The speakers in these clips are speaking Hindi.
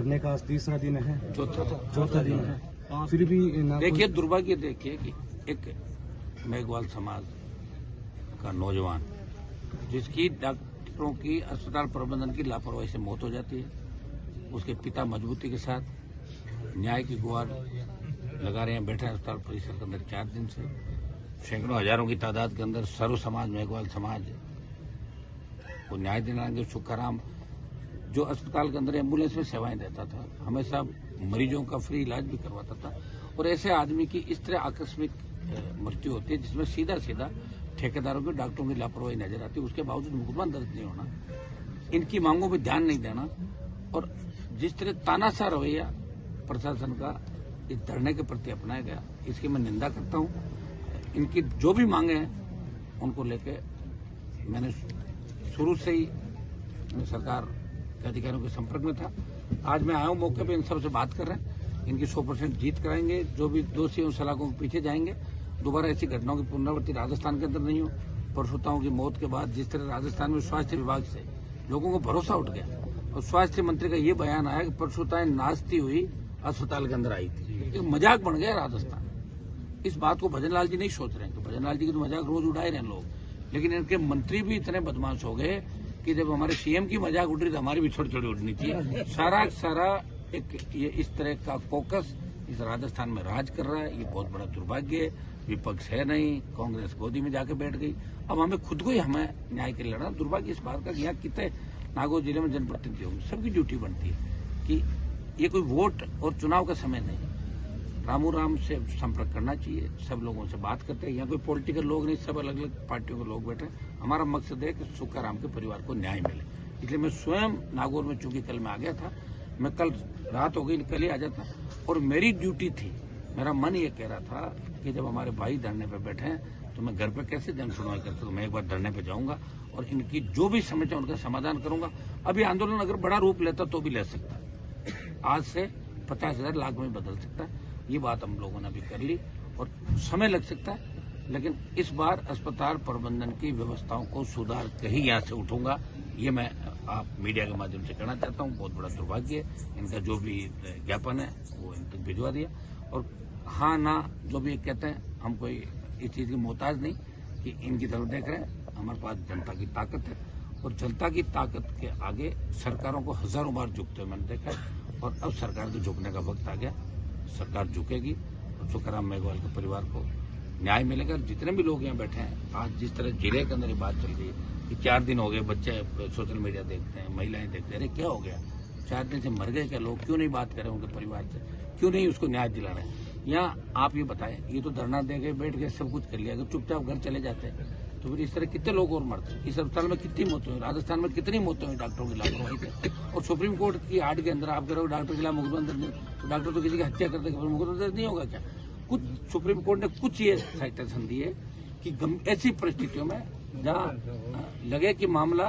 धरने का आज तीसरा दिन है, चौथा दिन है, फिर भी देखिए दुर्भाग्य देखिए कि एक मेघवाल समाज का नौजवान जिसकी डॉक्टरों की अस्पताल प्रबंधन की लापरवाही से मौत हो जाती है, उसके पिता मजबूती के साथ न्याय की गुहार लगा रहे हैं, बैठे हैं अस्पताल परिसर के अंदर 4 दिन से। सैकड़ों हजारों की तादाद के अंदर सर्व समाज मेघवाल समाज को न्याय दिलाएंगे। सुखाराम जो अस्पताल के अंदर एम्बुलेंस में सेवाएं देता था, हमेशा मरीजों का फ्री इलाज भी करवाता था, और ऐसे आदमी की इस तरह आकस्मिक मृत्यु होती है जिसमें सीधा सीधा ठेकेदारों की डॉक्टरों की लापरवाही नजर आती है। उसके बावजूद मुकदमा दर्ज नहीं होना, इनकी मांगों पर ध्यान नहीं देना, और जिस तरह तानाशाह रवैया प्रशासन का इस धरने के प्रति अपनाया गया, इसकी मैं निंदा करता हूं। इनकी जो भी मांगे हैं उनको लेके मैंने शुरू से ही सरकार के अधिकारियों के संपर्क में था। आज मैं आया हूं मौके पे, इन सब से बात कर रहे हैं, इनकी 100% जीत कराएंगे। जो भी दोषी उन सलाखों के पीछे जाएंगे, दोबारा ऐसी घटनाओं की पुनरावृत्ति राजस्थान के अंदर नहीं हो। परशुताओं की मौत के बाद जिस तरह राजस्थान में स्वास्थ्य विभाग से लोगों को भरोसा उठ गया, और स्वास्थ्य मंत्री का ये बयान आया कि परशुताएं नाचती हुई अस्पताल के अंदर आई थी, एक मजाक बन गया राजस्थान। इस बात को भजन लाल जी नहीं सोच रहे हैं, तो भजन लाल जी की तो मजाक रोज उड़ाए रहे लोग, लेकिन इनके मंत्री भी इतने बदमाश हो गए कि जब हमारे सीएम की मजाक उड़ रही तो हमारी भी छोटी छोटी उड़नी चाहिए। सारा एक ये इस तरह का फोकस इस राजस्थान में राज कर रहा है। ये बहुत बड़ा दुर्भाग्य है। विपक्ष है नहीं, कांग्रेस गोदी में जाके बैठ गई। अब हमें खुद को ही हमें न्याय के लिए लड़ना। दुर्भाग्य इस बात का कि यहाँ कितने नागौर जिले में जनप्रतिनिधि होंगे, सबकी ड्यूटी बनती है कि ये कोई वोट और चुनाव का समय नहीं, रामू राम से संपर्क करना चाहिए। सब लोगों से बात करते हैं, यहाँ कोई पॉलिटिकल लोग नहीं, सब अलग अलग पार्टियों के लोग बैठे। हमारा मकसद है कि सुखाराम के परिवार को न्याय मिले, इसलिए मैं स्वयं नागौर में, चूंकि कल मैं आ गया था, मैं कल रात हो गई, कल ही आ जाता, और मेरी ड्यूटी थी, मेरा मन ये कह रहा था कि जब हमारे भाई धरने पे बैठे हैं तो मैं घर पे कैसे जन सुनवाई कर सकूं। मैं एक बार धरने पे जाऊंगा और इनकी जो भी समस्या उनका समाधान करूंगा। अभी आंदोलन अगर बड़ा रूप लेता तो भी ले सकता है, आज से 50,000 लाख में बदल सकता है। ये बात हम लोगों ने अभी कर ली, और समय लग सकता है, लेकिन इस बार अस्पताल प्रबंधन की व्यवस्थाओं को सुधार के ही यहाँ से उठूंगा। ये मैं आप मीडिया के माध्यम से कहना चाहता हूँ। बहुत बड़ा दुर्भाग्य है, इनका जो भी ज्ञापन है वो इन तक भिजवा दिया, और हाँ ना जो भी कहते हैं, हम कोई इस चीज की मोहताज नहीं कि इनकी तरफ देख रहे हैं। हमारे पास जनता की ताकत है, और जनता की ताकत के आगे सरकारों को हजारों बार झुकते हुए मैंने देखा है, और अब सरकार के झुकने का वक्त आ गया। सरकार झुकेगी और सुखाराम मेघवाल के परिवार को न्याय मिलेगा। जितने भी लोग यहाँ बैठे हैं, आज जिस तरह जिले के अंदर ये बात चल रही है कि 4 दिन हो गए, बच्चे सोशल मीडिया देखते हैं, महिलाएं देखते हैं, अरे क्या हो गया, 4 दिन से मर गए क्या लोग, क्यों नहीं बात करें उनके परिवार से, क्यों नहीं उसको न्याय दिला रहे हैं। यहाँ आप ये बताएं, ये तो धरना दे गए, बैठ गए, सब कुछ कर लिया, अगर चुपचाप घर चले जाते हैं तो फिर इस तरह कितने लोग और मरते। इस अस्पताल में कितनी मौतें हुई, राजस्थान में कितनी मौतें हुई डॉक्टरों की लापरवाही से। और सुप्रीम कोर्ट की आड़ के अंदर आप कह रहे हो डॉक्टर के खिलाफ मुकदमा दर्ज नहीं, तो डॉक्टर तो किसी की हत्या करते मुकदमा दर्ज नहीं होगा क्या। कुछ सुप्रीम कोर्ट ने कुछ ये साइटेशन दी है कि ऐसी परिस्थितियों में जहाँ लगे कि मामला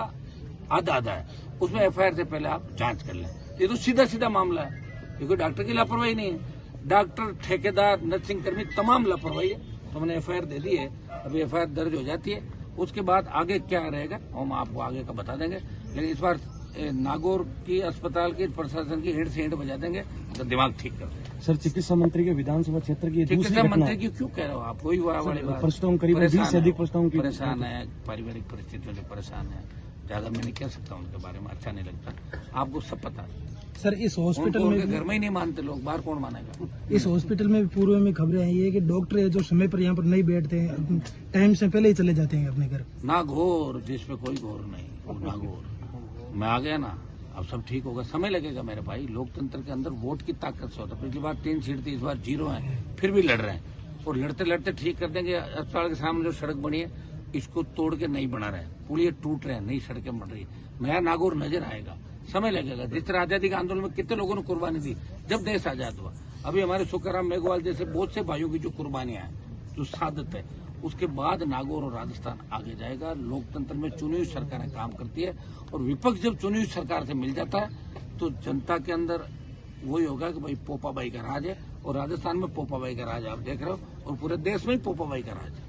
आधा आधा है, उसमें FIR से पहले आप जांच कर लें। ये तो सीधा सीधा मामला है, ये कोई डॉक्टर की लापरवाही नहीं है। डॉक्टर, ठेकेदार, नर्सिंग कर्मी तमाम लापरवाही है, तो हमने FIR दे दी है। अभी FIR दर्ज हो जाती है, उसके बाद आगे क्या रहेगा हम आपको आगे का बता देंगे। लेकिन इस बार नागौर की अस्पताल की प्रशासन की हेड से हेड बजा देंगे, तो दिमाग ठीक कर देंगे। सर, चिकित्सा मंत्री के विधानसभा क्षेत्र की चिकित्सा मंत्री की क्यों कह रहे हो आप, वही वाली बात। प्रश्नों करीब 20 से अधिक प्रश्नों की परेशान है, पारिवारिक परिस्थितियों से परेशान है, ज्यादा मैं नहीं कह सकता उनके बारे में, अच्छा नहीं लगता, आपको सब पता है। सर, इस हॉस्पिटल में घर में ही नहीं मानते लोग, बाहर कौन मानेगा। इस हॉस्पिटल में पूर्व में खबरें हैं ये कि डॉक्टर है जो समय पर यहाँ पर नहीं बैठते हैं, टाइम से पहले ही चले जाते हैं अपने घर। नागौर जिसपे कोई घोर नहीं, वो नागौर। मैं आ गया ना, अब सब ठीक होगा, समय लगेगा मेरे भाई। लोकतंत्र के अंदर वोट की ताकत से होता है। पिछली बार 3 सीट थी, इस बार 0 है, फिर भी लड़ रहे हैं, और लड़ते लड़ते ठीक कर देंगे। अस्पताल के सामने जो सड़क बनी है, इसको तोड़ के नहीं बना रहे, पुलिया टूट रहे हैं, नई सड़कें बन रही है। नया नागौर नजर आएगा, समय लगेगा। जिस तरह आजादी के आंदोलन में कितने लोगों ने कुर्बानी दी जब देश आजाद हुआ, अभी हमारे सुखाराम मेघवाल जैसे बहुत से भाइयों की जो कुर्बानियां हैं, जो शहादत है, उसके बाद नागौर और राजस्थान आगे जाएगा। लोकतंत्र में चुनी हुई सरकारें काम करती है, और विपक्ष जब चुनी हुई सरकार से मिल जाता है तो जनता के अंदर वही होगा कि भाई पोपाबाई का राज है, और राजस्थान में पोपाबाई का राज आप देख रहे हो, और पूरे देश में ही पोपाबाई का राज है।